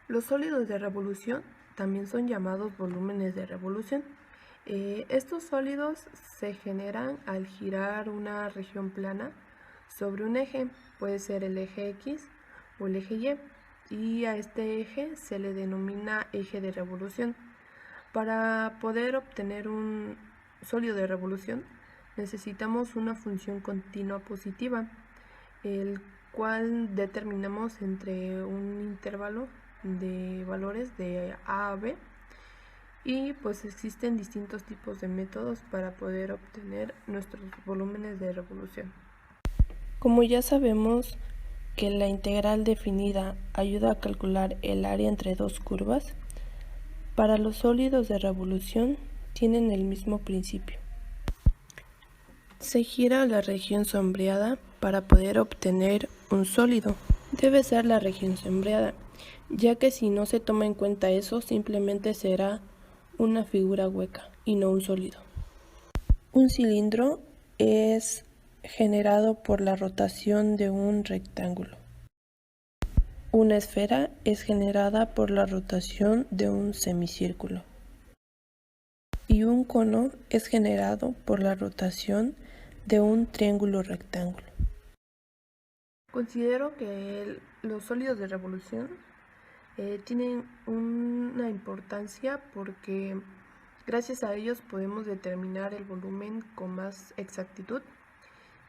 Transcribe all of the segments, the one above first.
Los sólidos de revolución también son llamados volúmenes de revolución. Estos sólidos se generan al girar una región plana sobre un eje, puede ser el eje X o el eje y a este eje se le denomina eje de revolución. Para poder obtener un sólido de revolución necesitamos una función continua positiva, el cual determinamos entre un intervalo de valores de A a B, y pues existen distintos tipos de métodos para poder obtener nuestros volúmenes de revolución. Como ya sabemos que la integral definida ayuda a calcular el área entre dos curvas, para los sólidos de revolución tienen el mismo principio. Se gira la región sombreada para poder obtener un sólido. Debe ser la región sombreada, ya que si no se toma en cuenta eso, simplemente será una figura hueca y no un sólido. Un cilindro es generado por la rotación de un rectángulo. Una esfera es generada por la rotación de un semicírculo. Y un cono es generado por la rotación de un triángulo rectángulo. Considero que los sólidos de revolución tienen una importancia porque gracias a ellos podemos determinar el volumen con más exactitud,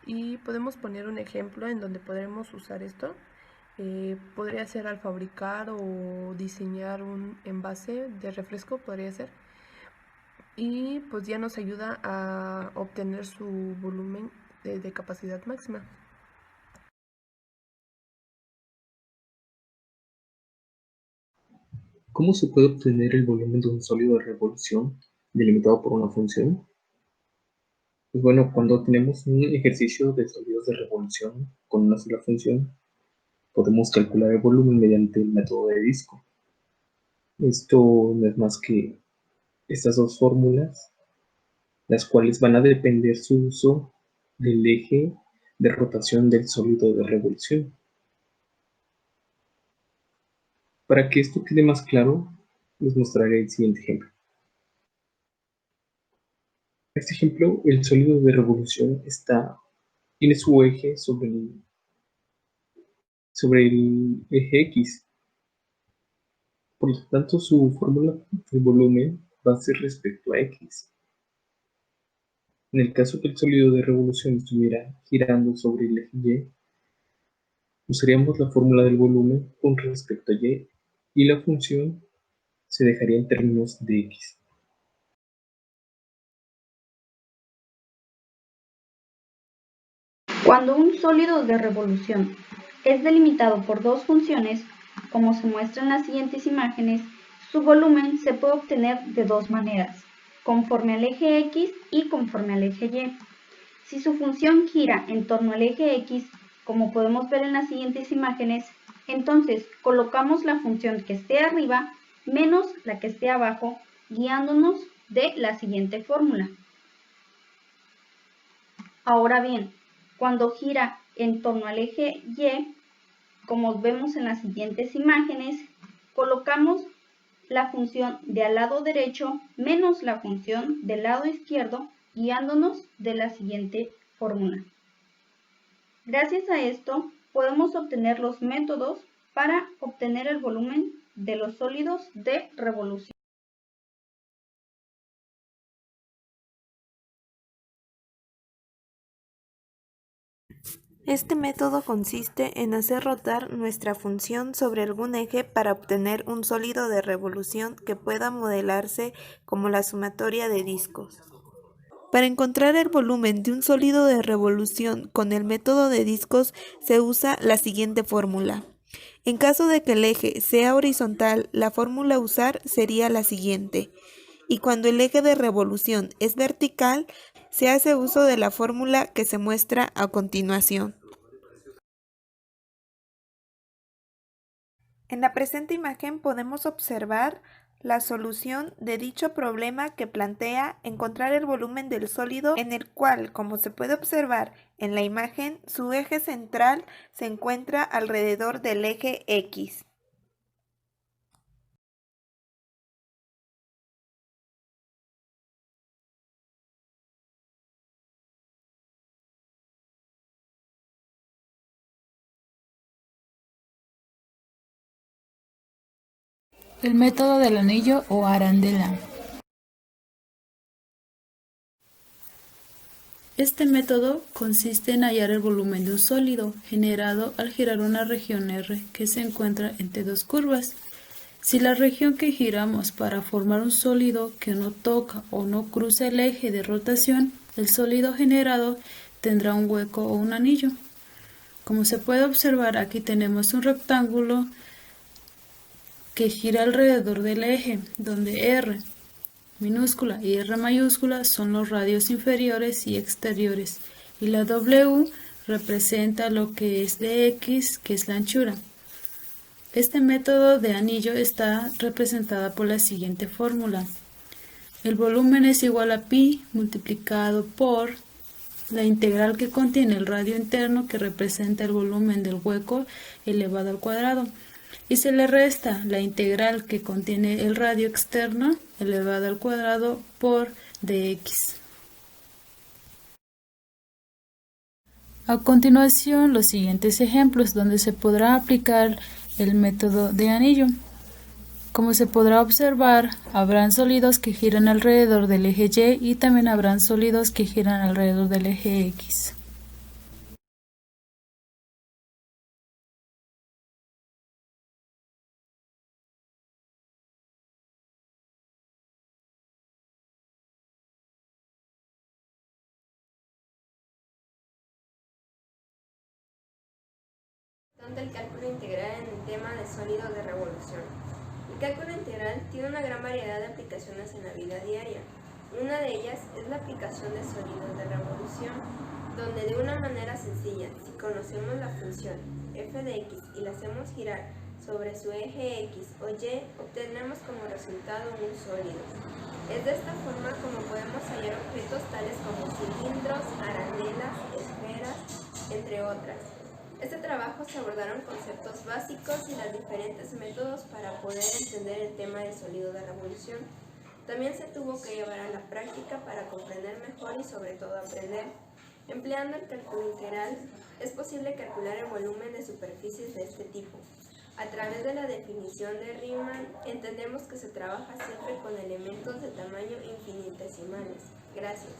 y podemos poner un ejemplo en donde podremos usar esto. Podría ser al fabricar o diseñar un envase de refresco, podría ser, y pues ya nos ayuda a obtener su volumen de capacidad máxima. ¿Cómo se puede obtener el volumen de un sólido de revolución delimitado por una función? Pues bueno, cuando tenemos un ejercicio de sólidos de revolución con una sola función, podemos calcular el volumen mediante el método de disco. Esto no es más que estas dos fórmulas, las cuales van a depender su uso del eje de rotación del sólido de revolución. Para que esto quede más claro, les mostraré el siguiente ejemplo. En este ejemplo, el sólido de revolución tiene su eje sobre el eje X. Por lo tanto, su fórmula de volumen va a ser respecto a X. En el caso que el sólido de revolución estuviera girando sobre el eje Y, usaríamos la fórmula del volumen con respecto a y la función se dejaría en términos de X. Cuando un sólido de revolución es delimitado por dos funciones, como se muestra en las siguientes imágenes, su volumen se puede obtener de dos maneras, conforme al eje X y conforme al eje Y. Si su función gira en torno al eje X, como podemos ver en las siguientes imágenes, entonces colocamos la función que esté arriba menos la que esté abajo, guiándonos de la siguiente fórmula. Ahora bien, cuando gira en torno al eje Y, como vemos en las siguientes imágenes, colocamos la función de al lado derecho menos la función del lado izquierdo, guiándonos de la siguiente fórmula. Gracias a esto, podemos obtener los métodos para obtener el volumen de los sólidos de revolución. Este método consiste en hacer rotar nuestra función sobre algún eje para obtener un sólido de revolución que pueda modelarse como la sumatoria de discos. Para encontrar el volumen de un sólido de revolución con el método de discos se usa la siguiente fórmula. En caso de que el eje sea horizontal, la fórmula a usar sería la siguiente. Y cuando el eje de revolución es vertical, se hace uso de la fórmula que se muestra a continuación. En la presente imagen podemos observar la solución de dicho problema que plantea encontrar el volumen del sólido, en el cual, como se puede observar en la imagen, su eje central se encuentra alrededor del eje X. El método del anillo o arandela. Este método consiste en hallar el volumen de un sólido generado al girar una región R que se encuentra entre dos curvas. Si la región que giramos para formar un sólido que no toca o no cruza el eje de rotación, el sólido generado tendrá un hueco o un anillo. Como se puede observar, aquí tenemos un rectángulo que gira alrededor del eje, donde R minúscula y R mayúscula son los radios inferiores y exteriores, y la W representa lo que es de X, que es la anchura. Este método de anillo está representada por la siguiente fórmula. El volumen es igual a pi multiplicado por la integral que contiene el radio interno, que representa el volumen del hueco elevado al cuadrado, y se le resta la integral que contiene el radio externo elevado al cuadrado por dx. A continuación, los siguientes ejemplos donde se podrá aplicar el método de anillo. Como se podrá observar, habrán sólidos que giran alrededor del eje Y y también habrán sólidos que giran alrededor del eje X. Del cálculo integral en el tema de sólidos de revolución. El cálculo integral tiene una gran variedad de aplicaciones en la vida diaria. Una de ellas es la aplicación de sólidos de revolución, donde de una manera sencilla, si conocemos la función f de x y la hacemos girar sobre su eje x o y, obtenemos como resultado un sólido. Es de esta forma como podemos hallar objetos tales como cilindros, arandelas, esferas, entre otras. Este trabajo se abordaron conceptos básicos y los diferentes métodos para poder entender el tema del sólido de revolución. También se tuvo que llevar a la práctica para comprender mejor y sobre todo aprender. Empleando el cálculo integral, es posible calcular el volumen de superficies de este tipo. A través de la definición de Riemann, entendemos que se trabaja siempre con elementos de tamaño infinitesimales. Gracias.